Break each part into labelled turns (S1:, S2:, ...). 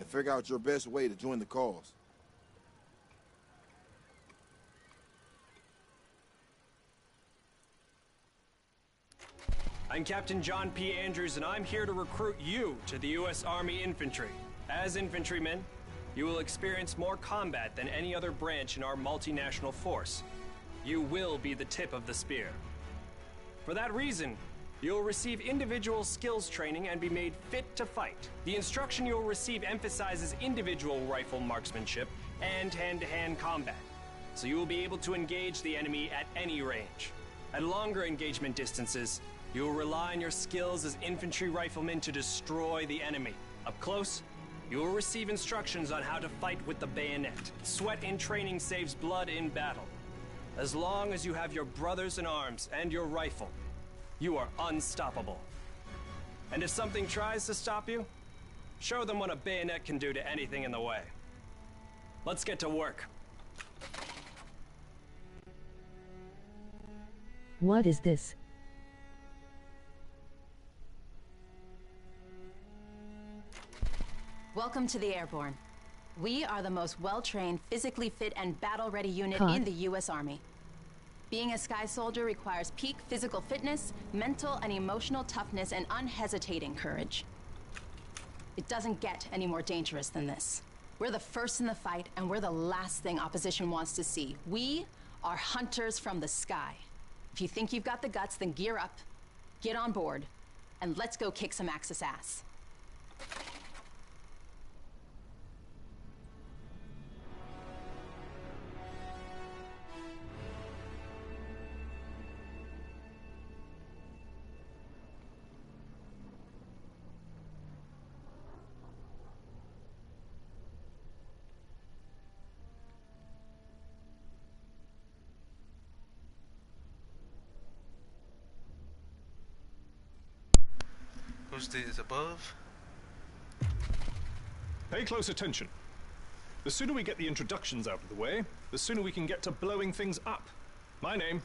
S1: figure out your best way to join the cause.
S2: I'm Captain John P. Andrews, and I'm here to recruit you to the U.S. Army Infantry. As infantrymen, you will experience more combat than any other branch in our multinational force. You will be the tip of the spear. For that reason, you'll receive individual skills training and be made fit to fight. The instruction you'll receive emphasizes individual rifle marksmanship and hand-to-hand combat, so you will be able to engage the enemy at any range. At longer engagement distances, you will rely on your skills as infantry riflemen to destroy the enemy. Up close, you will receive instructions on how to fight with the bayonet. Sweat in training saves blood in battle. As long as you have your brothers in arms and your rifle, you are unstoppable. And if something tries to stop you, show them what a bayonet can do to anything in the way. Let's get to work.
S3: What is this?
S4: Welcome to the Airborne. We are the most well-trained, physically fit, and battle-ready unit in the U.S. Army. Being a Sky Soldier requires peak physical fitness, mental and emotional toughness, and unhesitating courage. It doesn't get any more dangerous than this. We're the first in the fight, and we're the last thing opposition wants to see. We are hunters from the sky. If you think you've got the guts, then gear up, get on board, and let's go kick some Axis ass.
S5: Is above.
S6: Pay close attention. The sooner we get the introductions out of the way, the sooner we can get to blowing things up. My name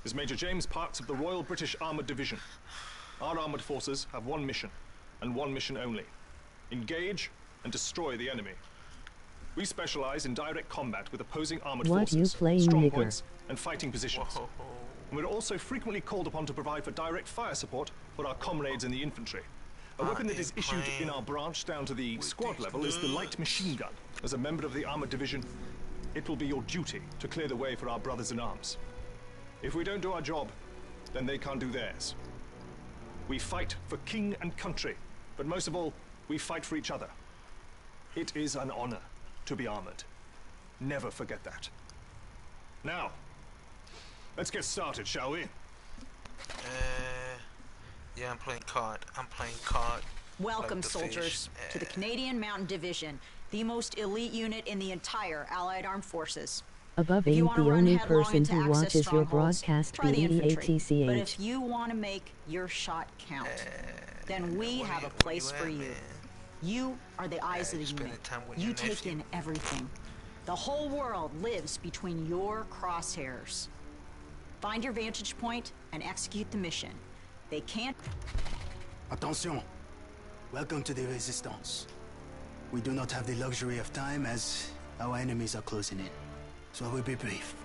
S6: is Major James Parks of the Royal British Armoured Division. Our armoured forces have one mission, and one mission only. Engage and destroy the enemy. We specialize in direct combat with opposing armoured forces, strong points, and fighting positions.
S5: Whoa.
S6: And we're also frequently called upon to provide for direct fire support for our comrades in the infantry. A weapon that is issued in our branch down to the squad level is the light machine gun. As a member of the armored division, it will be your duty to clear the way for our brothers in arms. If we don't do our job, then they can't do theirs. We fight for king and country, but most of all, we fight for each other. It is an honor to be armored. Never forget that. Now, let's get started, shall we?
S5: Yeah, I'm playing COD.
S7: Welcome, soldiers, to the Canadian Mountain Division, the most elite unit in the entire Allied Armed Forces.
S3: Above ain't the only person who watches your broadcast BEATCH.
S7: But if you want to make your shot count, then we have a place for you. You are the eyes of the unit. You take in everything. The whole world lives between your crosshairs. Find your vantage point and execute the mission. They can't...
S8: Attention! Welcome to the Resistance. We do not have the luxury of time as our enemies are closing in. So I will be brief.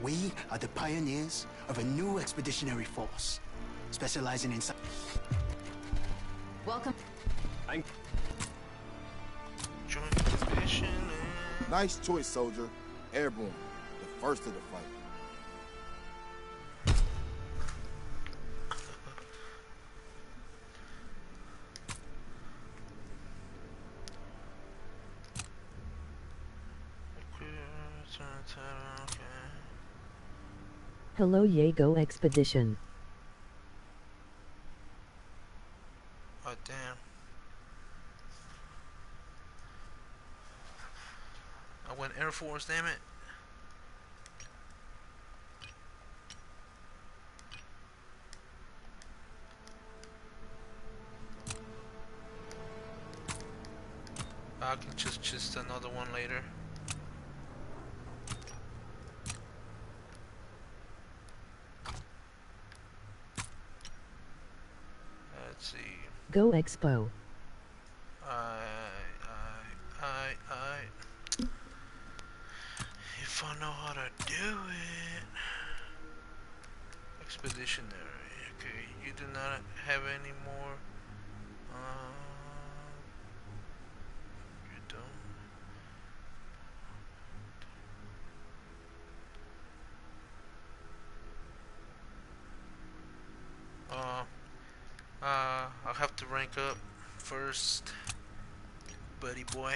S8: We are the pioneers of a new expeditionary force, specializing in...
S4: Welcome.
S5: Join the mission.
S1: Nice choice, soldier. Airborne, the first of the fight.
S3: Hello Yago Expedition.
S5: Oh damn. I went Air Force, damn it. I can just another one later. Let's see.
S3: Go Expo.
S5: Expeditionary. Okay, you do not have any more. You don't. I'll have to rank up first, buddy boy.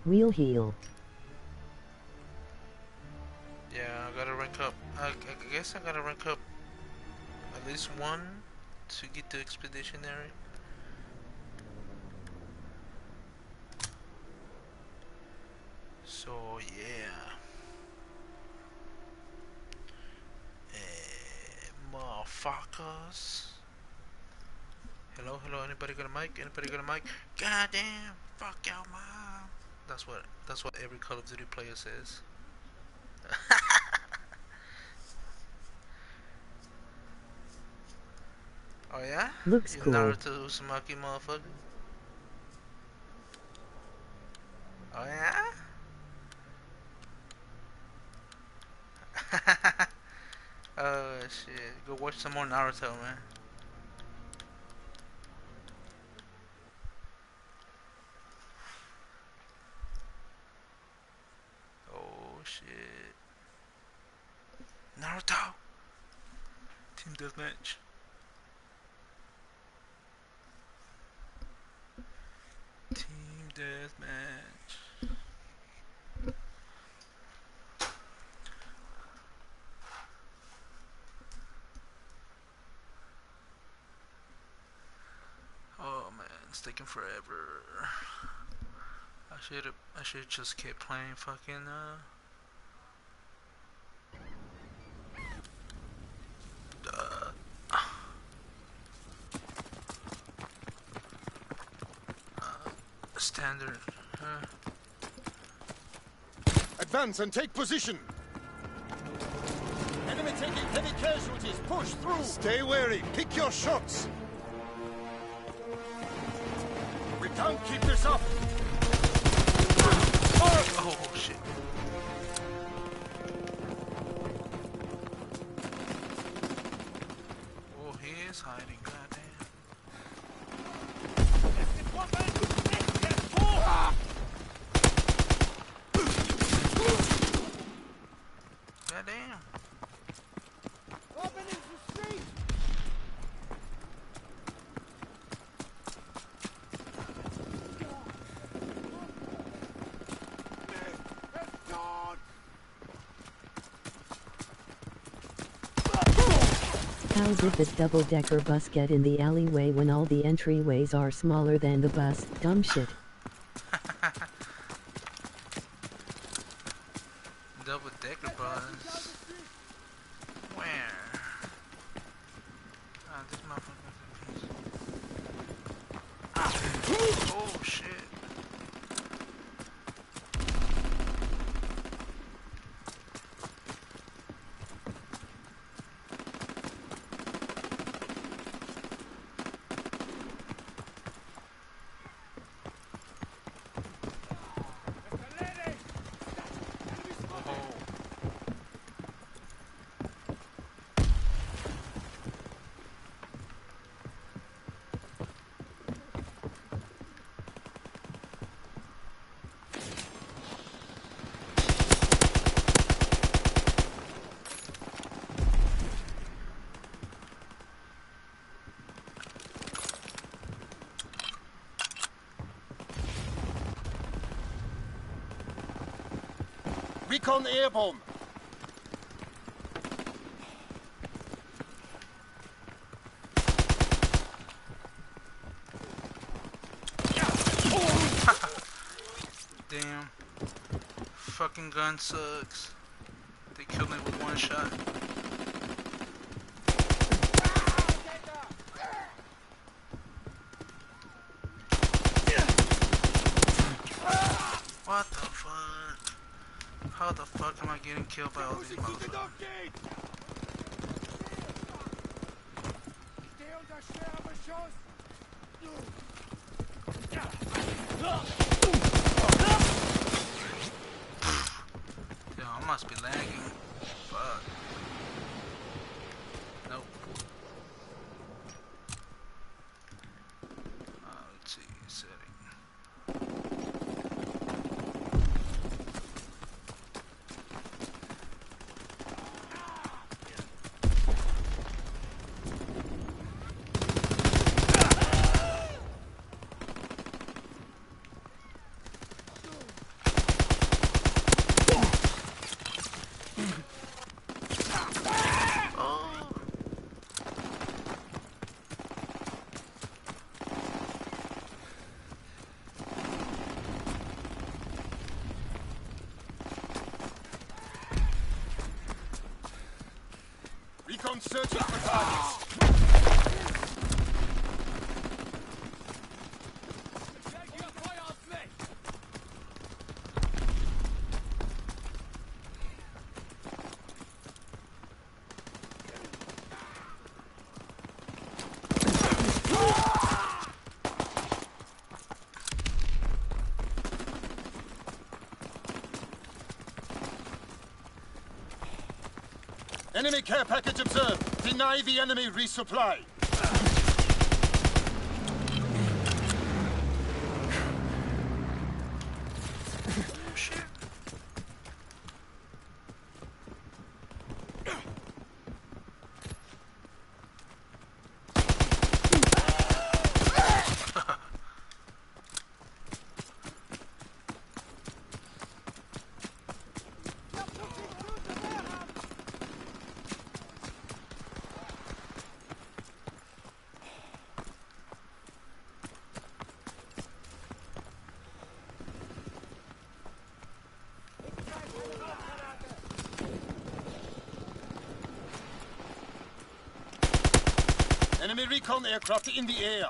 S3: Wheel heel.
S5: Yeah, I gotta rank up. I guess I gotta rank up at least one to get the expeditionary. So yeah, motherfuckers. Hello, anybody got a mic? Anybody got a mic? Goddamn, fuck your mom. That's what every Call of Duty player says. Oh yeah?
S3: Looks
S5: You
S3: cool.
S5: Naruto Uzumaki motherfucker? Oh yeah? Oh shit. Go watch some more Naruto, man. Oh shit. Naruto! Team Deathmatch. Team Deathmatch. Oh man, it's taking forever. I should just keep playing fucking standard.
S1: Advance and take position. Enemy taking heavy casualties. Push through. Stay wary. Pick your shots. We can't keep this up.
S5: Oh shit. Oh, he is hiding. Goddamn. Goddamn.
S1: Open into the street.
S3: How did this double-decker bus get in the alleyway when all the entryways are smaller than the bus? Dumb shit.
S5: Double-decker bus. Where? Ah, this motherfucker. Oh shit.
S1: Recon airborne.
S5: Damn. Fucking gun sucks. They killed me with one shot. What the fuck? fuck am I getting killed by all these motherfuckers? Yo, I must be lagging. Fuck. Nope. Let's see, setting.
S1: Recon searching for targets. Enemy care package observed. Deny the enemy resupply. Enemy recon aircraft in the air.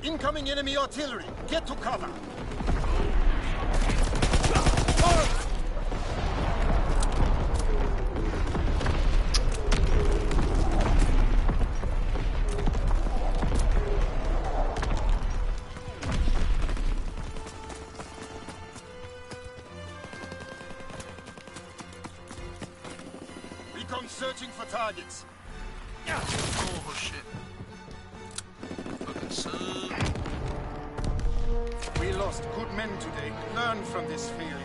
S1: Incoming enemy artillery. Get to cover. Recon searching for targets.
S5: Oh shit. Fucking suck.
S1: We lost good men today. Learn from this failure.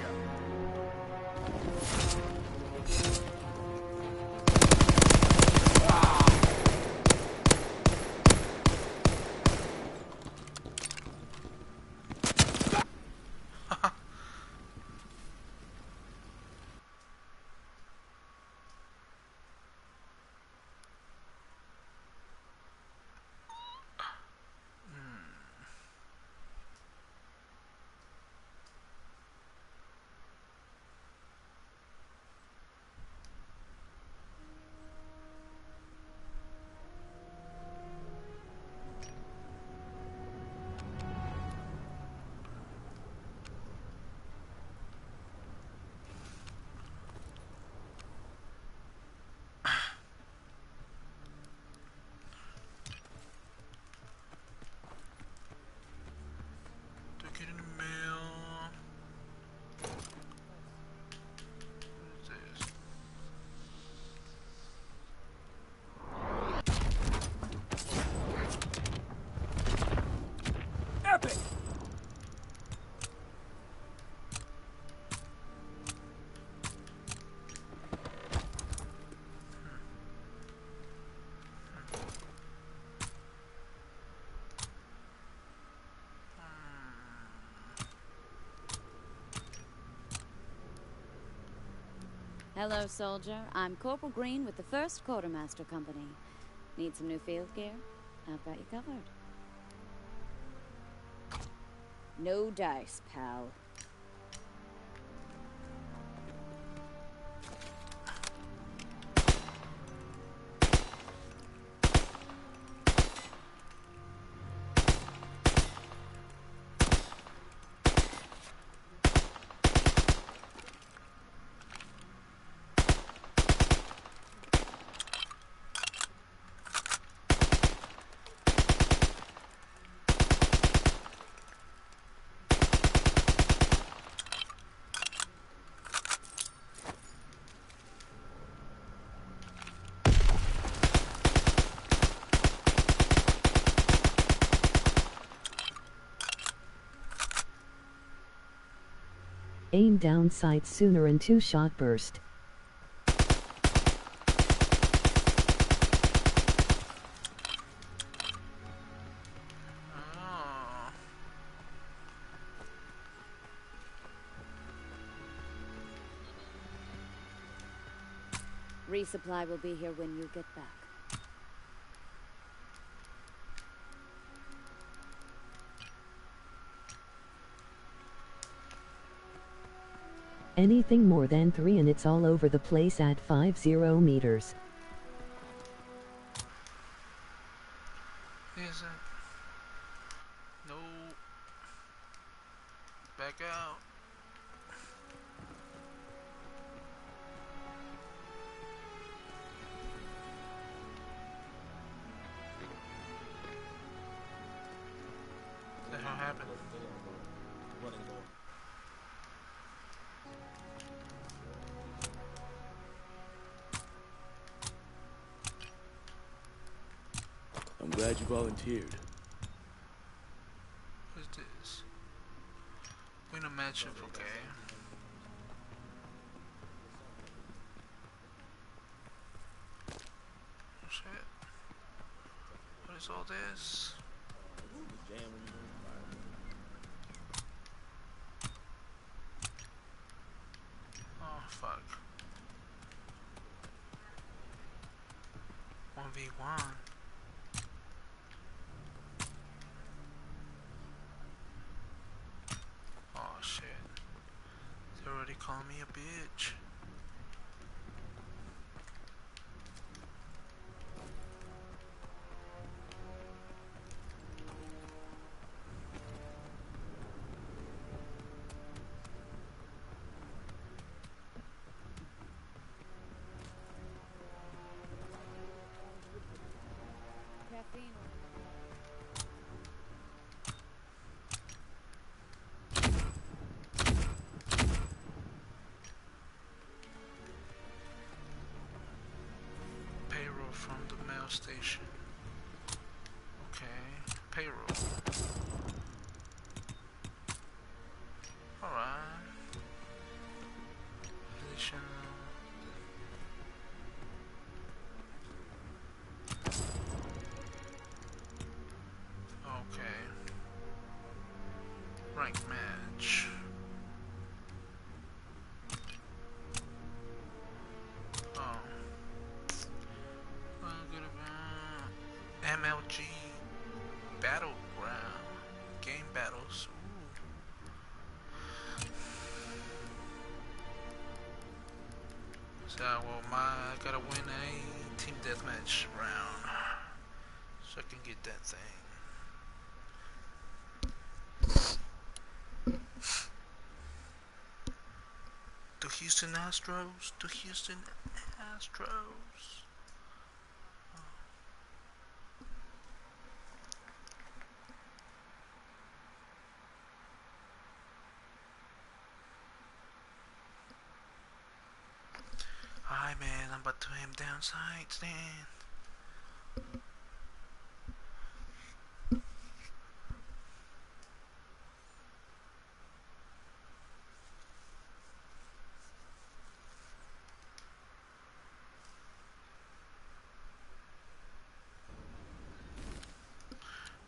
S9: Hello, soldier. I'm Corporal Green with the 1st Quartermaster Company. Need some new field gear? I've got you covered. No dice, pal.
S3: Aim down sights sooner and 2-shot burst.
S9: Resupply will be here when you get back.
S3: Anything more than 3 and it's all over the place at 50 meters.
S5: Is it? No. Back out. What the hell happened?
S10: I'm glad you volunteered.
S5: What's this? Win a matchup, okay. Oh shit. What is all this? Oh fuck. 1v1. Oh shit. They already called me a bitch.
S9: Caffeine.
S5: Payroll from the mail station. Okay, payroll. Alright. Additional. Okay. Rank match. Oh. MLG Battleground game battles. Ooh. So well, I gotta win a team deathmatch round so I can get that thing. The Houston Astros. The Houston Astros. Hi man, I'm about to aim down sights then.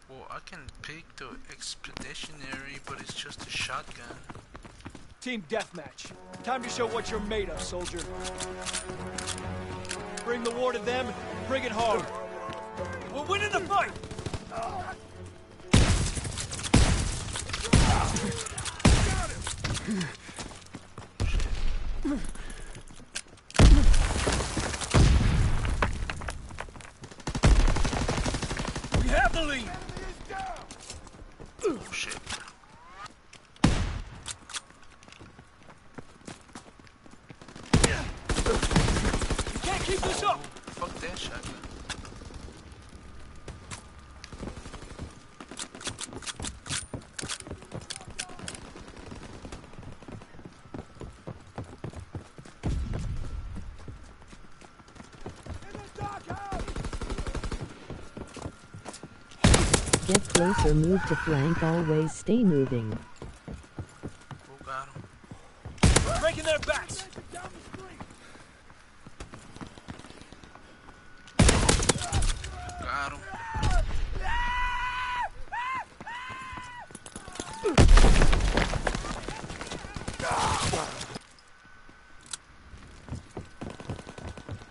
S5: Well, I can pick the expeditionary, but it's just a shotgun.
S11: Team deathmatch. Time to show what you're made of, soldier. Bring the war to them, and bring it hard. We're winning the fight! We have the lead!
S5: Oh shit.
S11: We can't keep this up!
S5: Fuck that shotgun.
S3: Get closer, move to flank, always stay moving.
S5: Oh, got him.
S11: We're breaking their backs!
S5: Got him.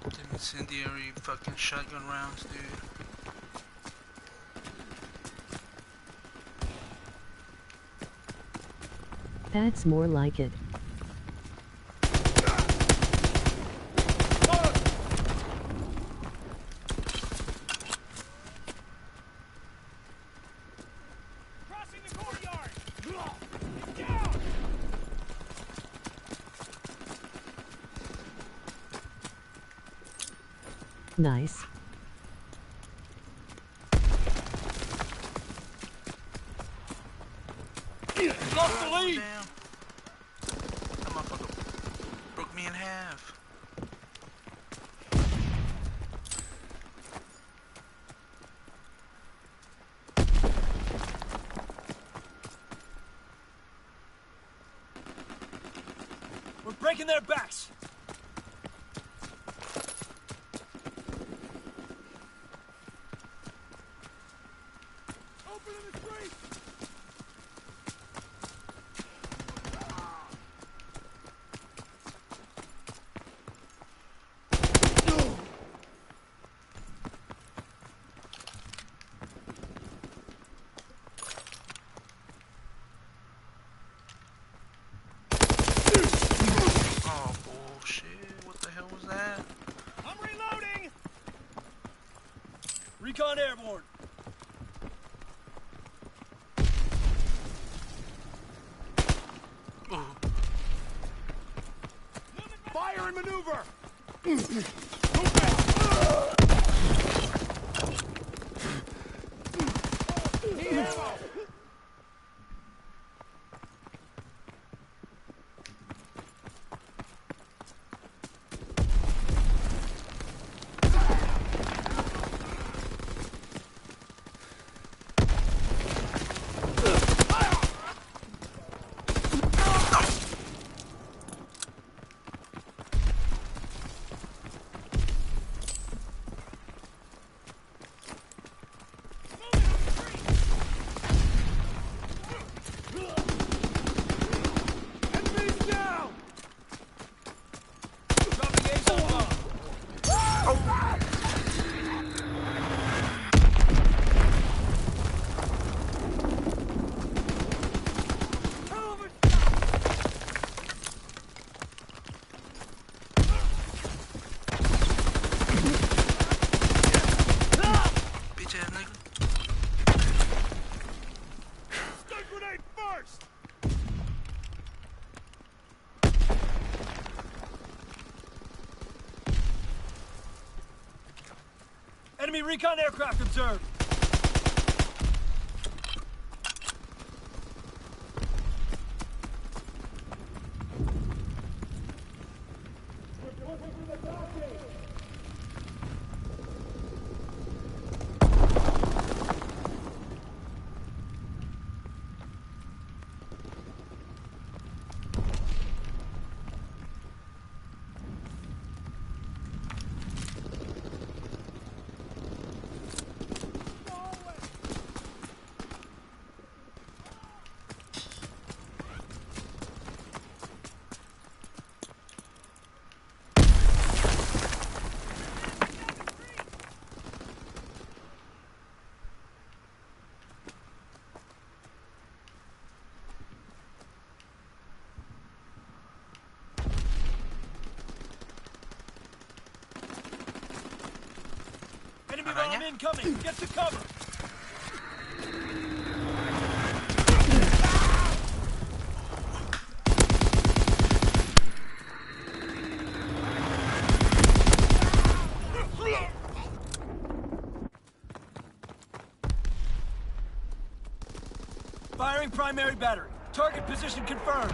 S5: Them incendiary fucking shotgun rounds, dude.
S3: That's more like it.
S11: Crossing the courtyard!
S3: Nice.
S11: Lost the lead!
S5: Damn. That motherfucker broke me in half.
S11: We're breaking their backs! Open in the street!
S5: Oh bullshit, what the hell was that?
S11: I'm reloading! Recon airborne!
S5: Ooh.
S11: Fire and maneuver! Need ammo! Enemies down! Dropping A's on bomb!
S5: Bitch ass nigga.
S11: Stun grenade first! Enemy recon aircraft observed! Enemy bomb incoming! Get to cover! Firing primary battery. Target position confirmed.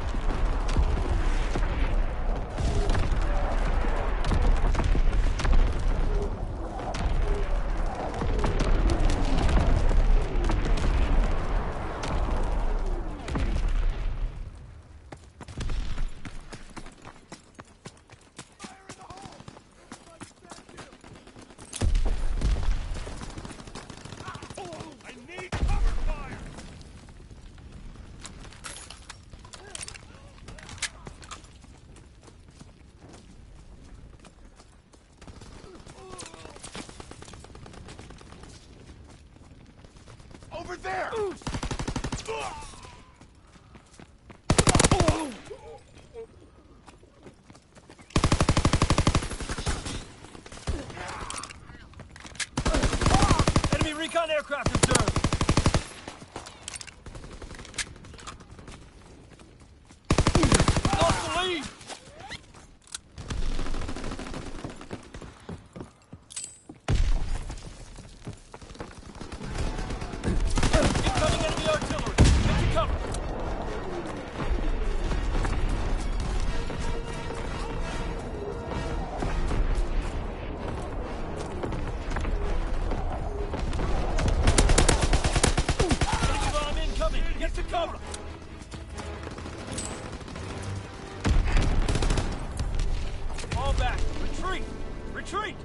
S1: Over there!
S11: Enemy recon aircraft observed. Lost the lead. Incoming enemy artillery. Get to cover. Enemy bomb incoming. Get to cover. Fall back. Retreat. Retreat.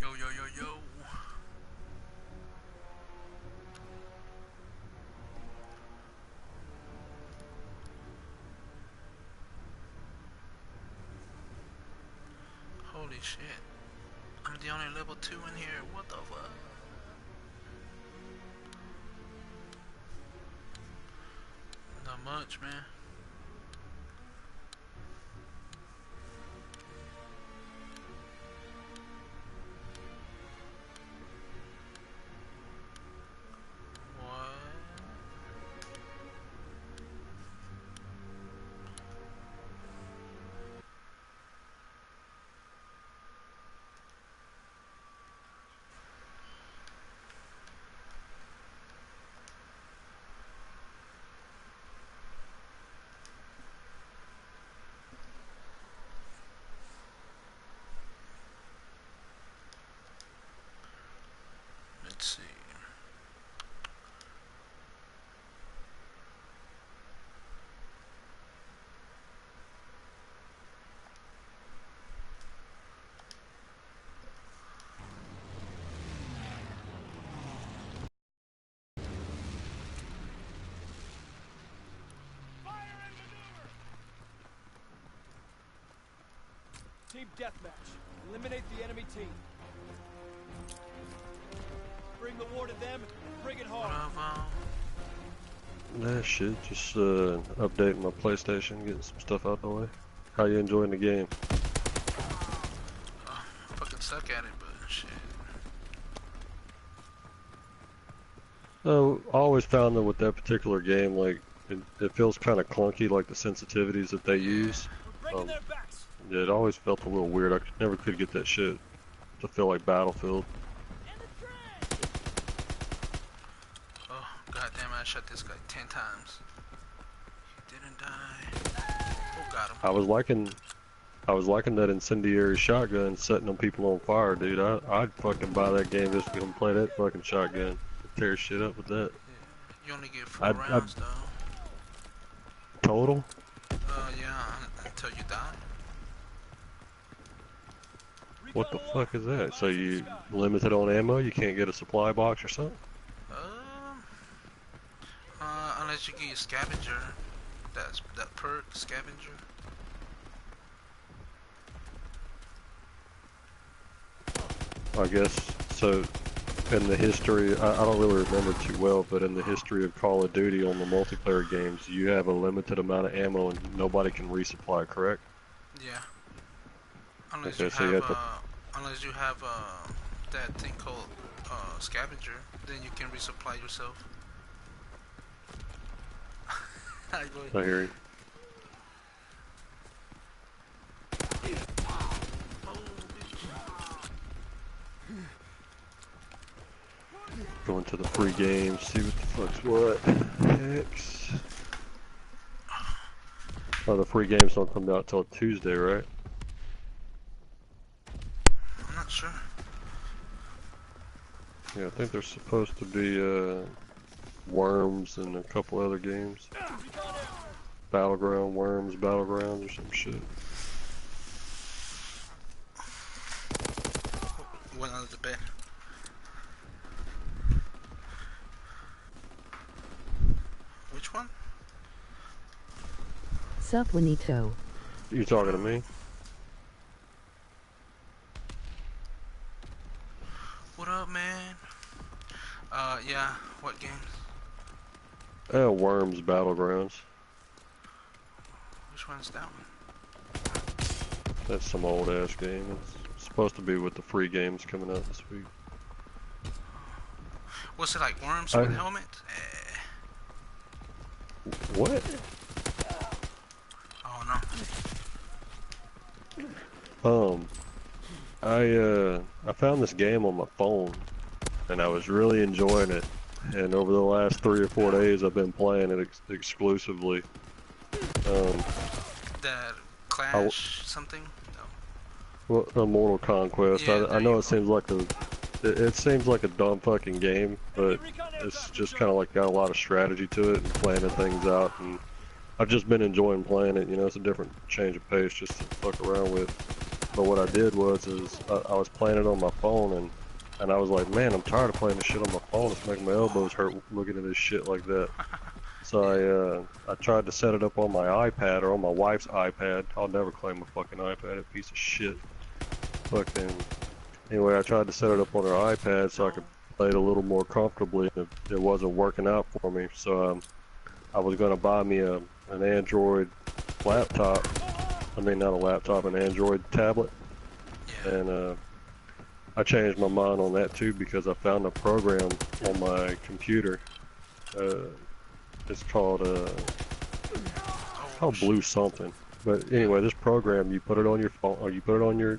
S5: Yo, yo, yo, yo. Holy shit. I'm the only level 2 in here. What the fuck? Not much, man. Let's see.
S11: Team deathmatch. Eliminate the enemy team. Bring the war to them. Bring it hard.
S12: Nah, shit. Just updating my PlayStation, getting some stuff out the way. How you enjoying the game?
S5: I fucking suck at it, but shit.
S12: I always found that with that particular game, like it feels kind of clunky, like the sensitivities that they use. Yeah, it always felt a little weird. I never could get that shit to feel like Battlefield.
S5: Oh, goddamn, I shot this guy 10 times. He didn't die. Oh, got him.
S12: I was liking that incendiary shotgun setting them people on fire, dude. I'd fucking buy that game just to come play that fucking shotgun. Tear shit up with that.
S5: Yeah. You only get 4 rounds, though.
S12: Total?
S5: Yeah, until you die.
S12: What the fuck is that? So you limited on ammo? You can't get a supply box or something?
S5: Unless you get your scavenger. That perk, scavenger.
S12: I guess, so in the history, I don't really remember too well, but in the history of Call of Duty on the multiplayer games, you have a limited amount of ammo and nobody can resupply, correct?
S5: Yeah. Unless
S12: okay,
S5: you
S12: so
S5: have, that thing called scavenger, then you can resupply yourself.
S12: I hear you. Going to the free games, see what the fuck's what. Hex. Oh, the free games don't come out till Tuesday, right?
S5: I'm not sure.
S12: Yeah, I think there's supposed to be Worms and a couple other games. Battleground, Worms, Battlegrounds or some shit.
S5: Went under the bed. Which one?
S3: Sup, Juanito?
S12: You talking to me?
S5: What up, man? Yeah, what games?
S12: Worms, Battlegrounds.
S5: Which one's that one?
S12: That's some old ass game. It's supposed to be with the free games coming out this week.
S5: What's it like, Worms with helmet?
S12: What?
S5: Oh
S12: no. I found this game on my phone, and I was really enjoying it. And over the last 3 or 4 days, I've been playing it exclusively.
S5: That Clash something? No.
S12: Well, Mortal Conquest.
S5: Yeah,
S12: I know it seems like it seems like a dumb fucking game, but it's just kind of like got a lot of strategy to it and planning things out. And I've just been enjoying playing it. You know, it's a different change of pace just to fuck around with. But what I did was I was playing it on my phone and I was like, man, I'm tired of playing this shit on my phone. It's making my elbows hurt looking at this shit like that. So I tried to set it up on my iPad or on my wife's iPad. I'll never claim a fucking iPad, a piece of shit. Fucking. Anyway, I tried to set it up on her iPad so I could play it a little more comfortably. It wasn't working out for me, so I was gonna buy me an Android laptop. I mean, not a laptop, an Android tablet. And I changed my mind on that too because I found a program on my computer. It's called Blue something. But anyway, this program, you put it on your phone or you put it on your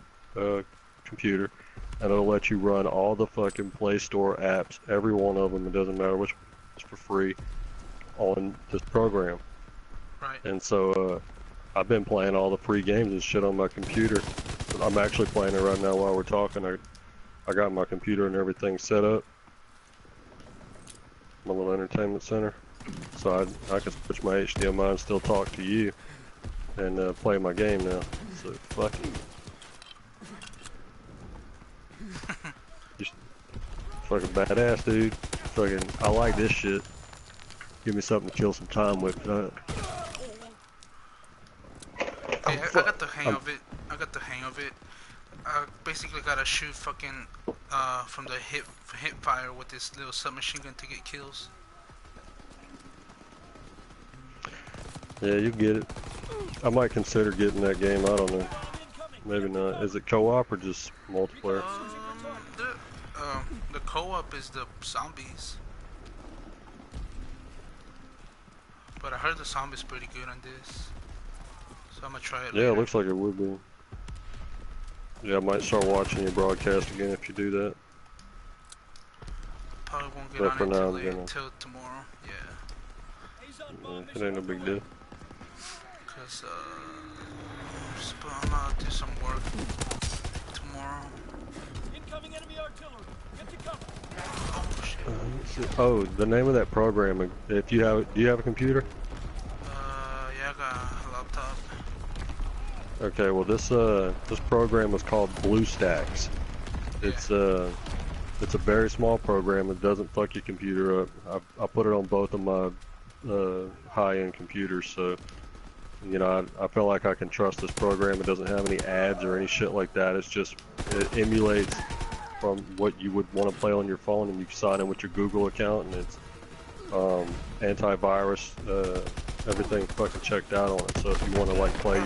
S12: computer, and it'll let you run all the fucking Play Store apps, every one of them. It doesn't matter which one's for free on this program.
S5: Right.
S12: And so I've been playing all the free games and shit on my computer. I'm actually playing it right now while we're talking. I got my computer and everything set up. My little entertainment center. So I can switch my HDMI and still talk to you and play my game now. So fuck it. Just fucking badass, dude. Fucking, I like this shit. Give me something to kill some time with.
S5: I got the hang of it. I basically gotta shoot fucking from the hip fire with this little submachine gun to get kills.
S12: Yeah, you get it. I might consider getting that game. I don't know. Maybe not. Is it co-op or just multiplayer?
S5: The co-op is the zombies. But I heard the zombies pretty good on this. So I'm gonna try it later.
S12: Yeah, it looks like it would be. Yeah, I might start watching your broadcast again if you do that.
S5: Probably won't get
S12: But
S5: on
S12: for
S5: it
S12: now,
S5: till tomorrow. Yeah.
S12: It ain't no big deal.
S5: Cause I'm gonna do some work tomorrow.
S11: Incoming enemy artillery. Get to cover.
S5: Oh shit.
S12: Oh, the name of that program. If you have, do you have a computer?
S5: Yeah, I got a laptop.
S12: Okay, well this program is called BlueStacks.
S5: Yeah.
S12: It's a very small program. It doesn't fuck your computer up. I put it on both of my high-end computers, so you know I feel like I can trust this program. It doesn't have any ads or any shit like that. It's just it emulates from what you would want to play on your phone, and you sign in with your Google account, and it's antivirus, everything fucking checked out on it. So if you want to like play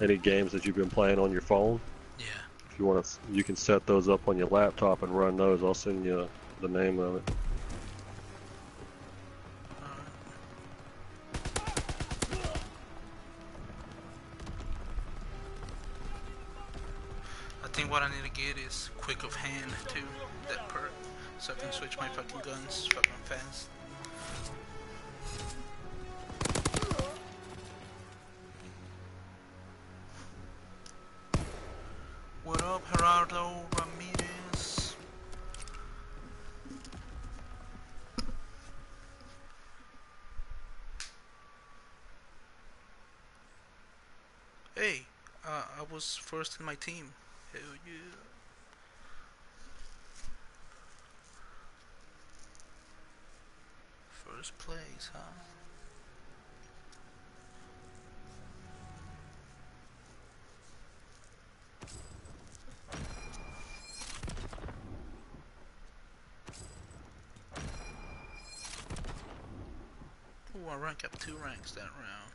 S12: any games that you've been playing on your phone, if you want to, you can set those up on your laptop and run those. I'll send you the name of it.
S5: I think what I need to get is quick of hand too, that perk, so I can switch my fucking guns fucking fast. What up, Gerardo Ramirez? Hey, I was first in my team. Hell yeah. First place, huh? Ooh, I rank up 2 ranks that round.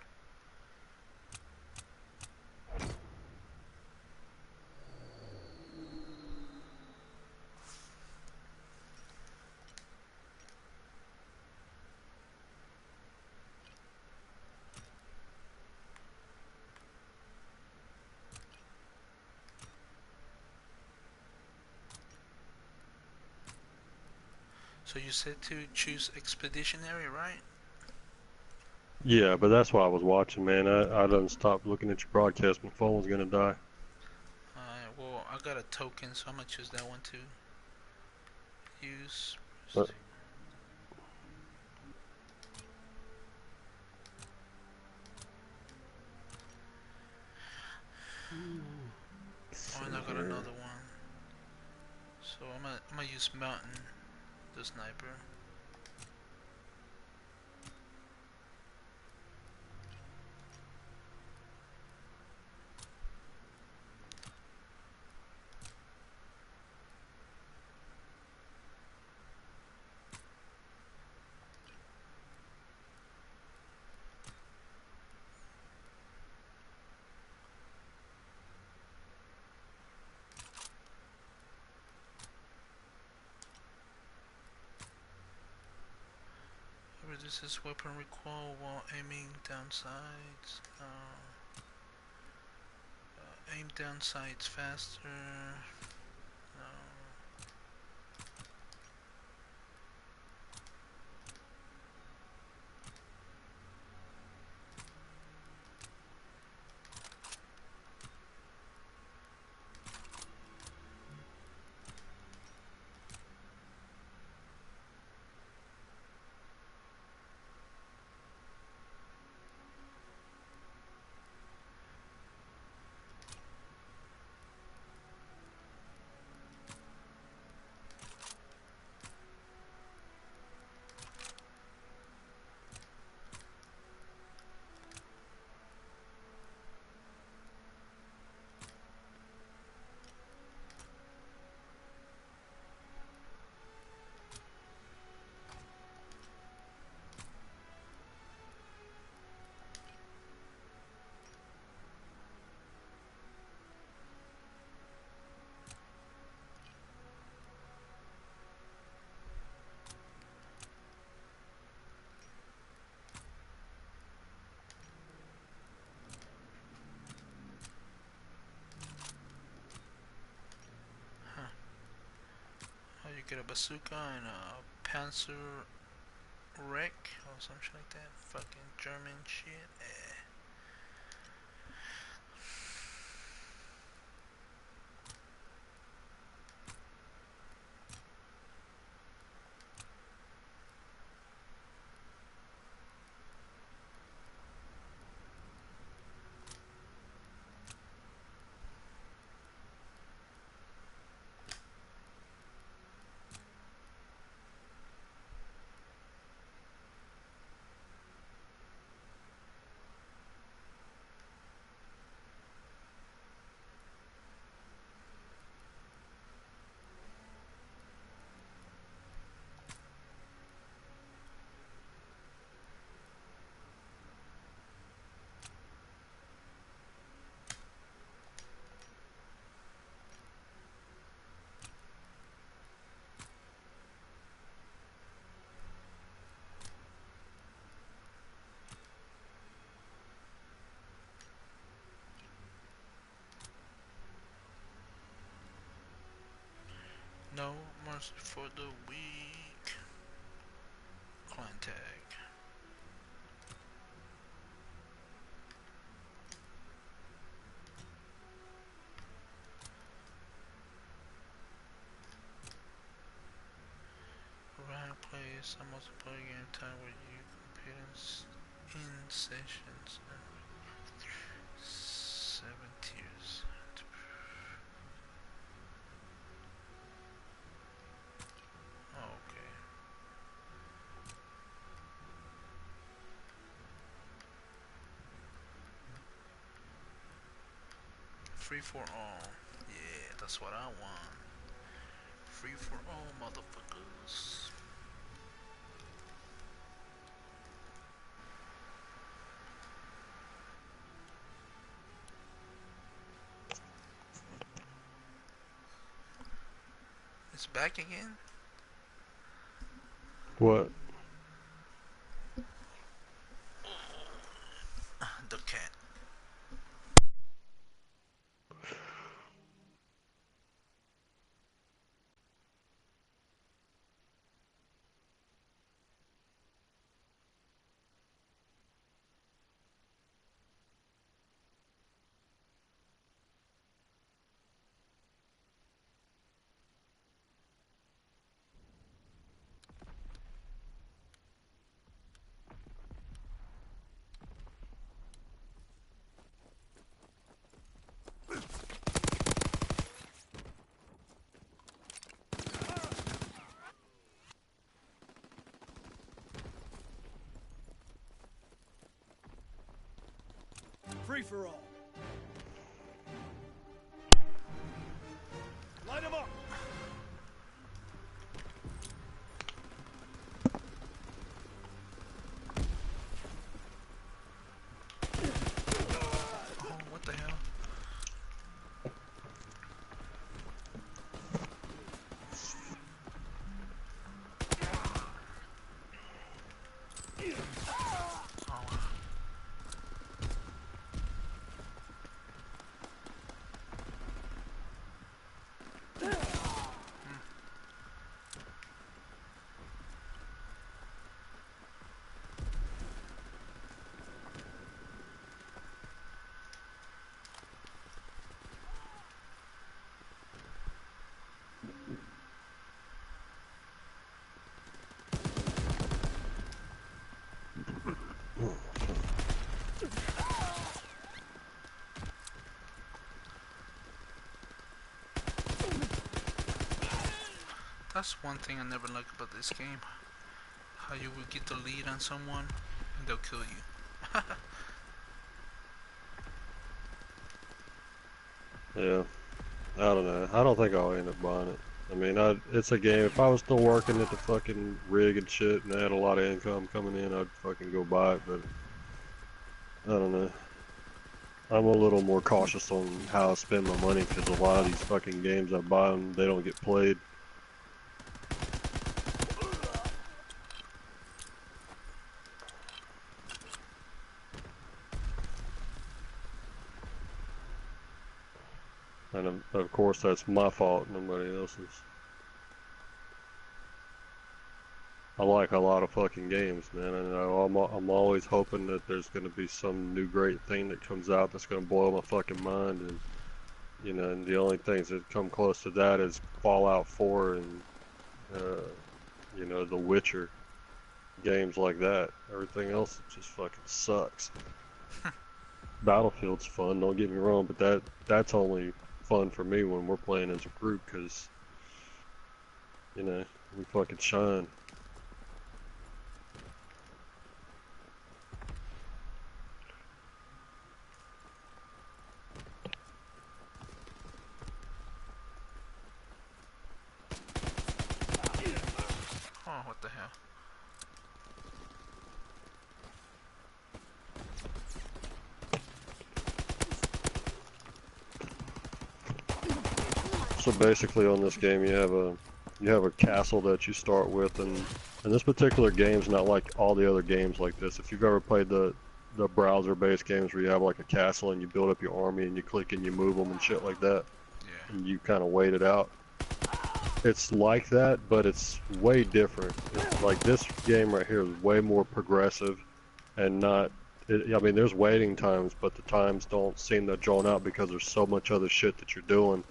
S5: So you said to choose expeditionary, right?
S12: Yeah, but that's why I was watching, man. I done stopped looking at your broadcast. My phone was gonna die.
S5: Alright, well, I got a token, so I'm gonna choose that one to use. Oh, and I got another one. So I'm gonna use Mountain, the sniper. Reduces weapon recoil while aiming down sights. Aim down sights faster. get a bazooka and a Panzer wreck or something like that. Fucking German shit. No mercy for the weak. Client tag. Rank plays a multiplayer game time where you compete in sessions. 7 tiers. Okay. Free for all. Yeah, that's what I want. Free for all, motherfuckers. It's back again?
S12: What?
S5: The cat.
S11: Free for all. Light him up.
S5: Oh, what the hell? That's one thing I never liked about this game. How you will get the lead on someone and they'll kill you.
S12: Yeah. I don't know. I don't think I'll end up buying it. I mean, it's a game. If I was still working at the fucking rig and shit and I had a lot of income coming in, I'd fucking go buy it, but I don't know. I'm a little more cautious on how I spend my money because a lot of these fucking games I buy them, they don't get played. And of course that's my fault, nobody else's. I like a lot of fucking games, man, and I'm always hoping that there's gonna be some new great thing that comes out that's gonna blow my fucking mind, and you know, and the only things that come close to that is Fallout 4 and you know, The Witcher, games like that. Everything else just fucking sucks. Battlefield's fun, don't get me wrong, but that's only fun for me when we're playing as a group, because you know, we fucking shine.
S5: Oh, what the hell?
S12: So basically on this game you have a castle that you start with, and this particular game's not like all the other games like this. If you've ever played the browser-based games where you have like a castle and you build up your army and you click and you move them and shit like that, yeah, and you kind of wait it out. It's like that, but it's way different. It's like this game right here is way more progressive, and not. I mean, there's waiting times, but the times don't seem that drawn out because there's so much other shit that you're doing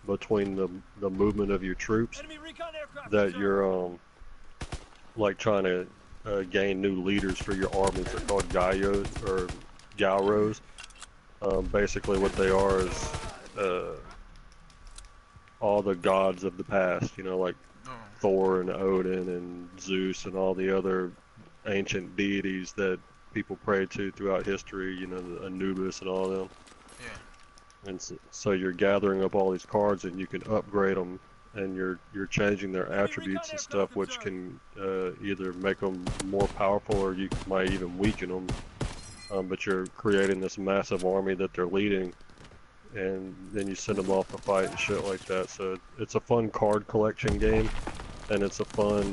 S12: between the movement of your troops that you're like trying to gain new leaders for your armies. They're called Gyros. Basically what they are is all the gods of the past, you know, like Thor and Odin and Zeus and all the other ancient deities that people pray to throughout history, you know, the Anubis and all of them. Yeah. And so you're gathering up all these cards and you can upgrade them, and you're changing their attributes and stuff, which can either make them more powerful or you might even weaken them. But you're creating this massive army that they're leading, and then you send them off to fight and shit like that. So it's a fun card collection game, and it's a fun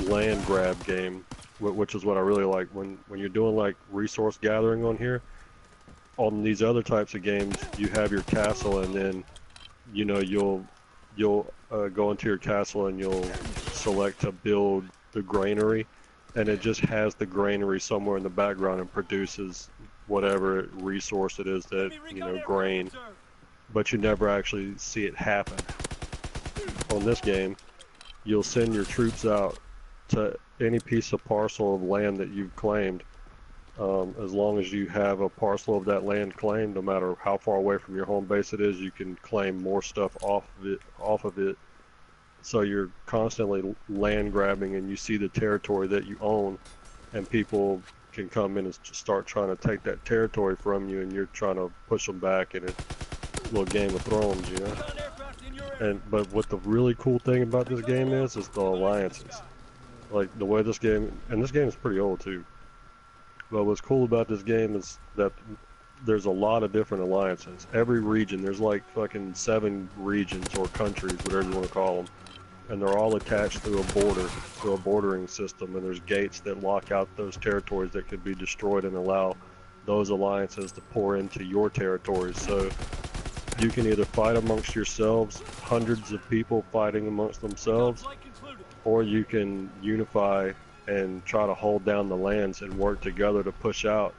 S12: land grab game, which is what I really like. When you're doing like resource gathering on here, on these other types of games, you have your castle, and then you know you'll go into your castle and you'll select to build the granary, and it just has the granary somewhere in the background and produces whatever resource it is that, you know, grain, but you never actually see it happen. On this game, you'll send your troops out to any piece of parcel of land that you've claimed. As long as you have a parcel of that land claimed, no matter how far away from your home base it is, you can claim more stuff off of it. So you're constantly land grabbing, and you see the territory that you own, and people can come in and start trying to take that territory from you, and you're trying to push them back in a little Game of Thrones, you know. But what the really cool thing about this game is the alliances. Like the way this game, and this game is pretty old too. But what's cool about this game is that there's a lot of different alliances. Every region, there's like fucking 7 regions or countries, whatever you want to call them, and they're all attached through a border, through a bordering system, and there's gates that lock out those territories that could be destroyed and allow those alliances to pour into your territories. So you can either fight amongst yourselves, hundreds of people fighting amongst themselves, or you can unify and try to hold down the lands and work together to push out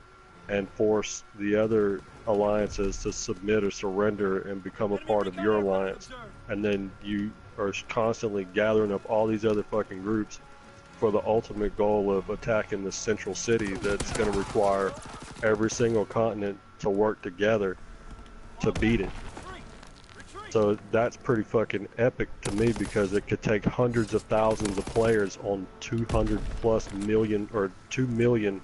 S12: and force the other alliances to submit or surrender and become a part of your alliance. And then you are constantly gathering up all these other fucking groups for the ultimate goal of attacking the central city that's going to require every single continent to work together to beat it. So that's pretty fucking epic to me, because it could take hundreds of thousands of players on 200+ million or 2 million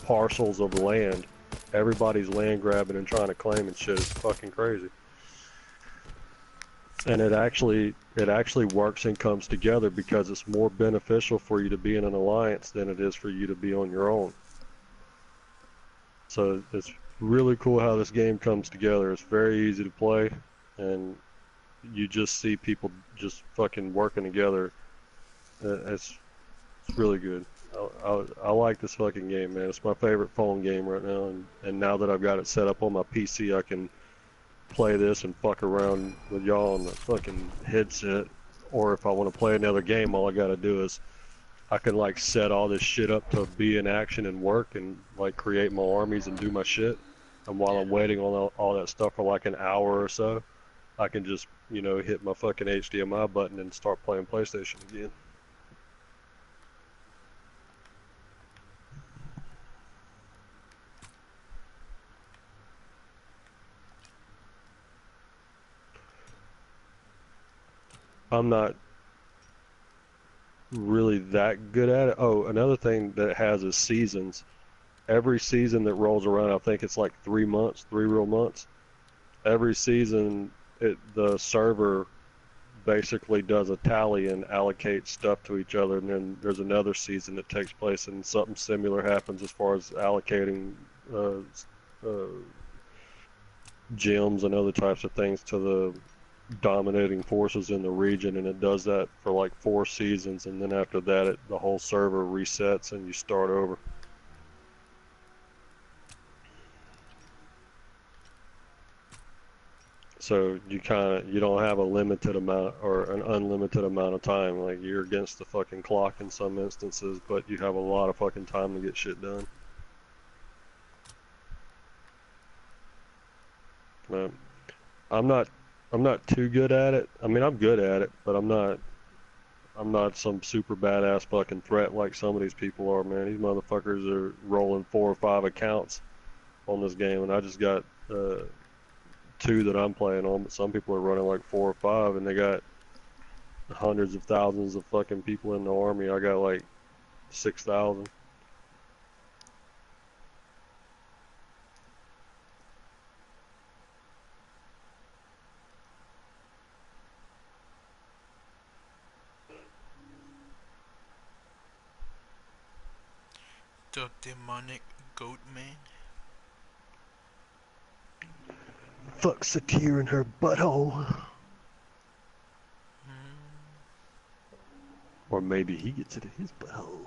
S12: parcels of land. Everybody's land grabbing and trying to claim and shit. It's fucking crazy. And it actually works and comes together because it's more beneficial for you to be in an alliance than it is for you to be on your own. So it's really cool how this game comes together. It's very easy to play, and you just see people just fucking working together. It's really good. I like this fucking game, man. It's my favorite phone game right now, and now that I've got it set up on my PC, I can play this and fuck around with y'all on the fucking headset. Or if I want to play another game, all I gotta do is I can like set all this shit up to be in action and work and like create my armies and do my shit. And while I'm waiting on all that stuff for like an hour or so, I can just, you know, hit my fucking HDMI button and start playing PlayStation again. I'm not really that good at it. Oh, another thing that it has is seasons. Every season that rolls around, I think it's like 3 months, 3 real months. Every season, the server basically does a tally and allocates stuff to each other, and then there's another season that takes place and something similar happens as far as allocating gems and other types of things to the dominating forces in the region, and it does that for like 4 seasons, and then after that the whole server resets and you start over. So you don't have a limited amount or an unlimited amount of time. Like, you're against the fucking clock in some instances, but you have a lot of fucking time to get shit done. But I'm not too good at it. I mean, I'm good at it, but I'm not some super badass fucking threat like some of these people are, man. These motherfuckers are rolling 4 or 5 accounts on this game, and I just got 2 that I'm playing on, but some people are running like 4 or 5, and they got hundreds of thousands of fucking people in the army. I got like 6,000.
S5: The demonic goat man.
S12: Fuck Sakir in her butthole. Or maybe he gets it in his butthole.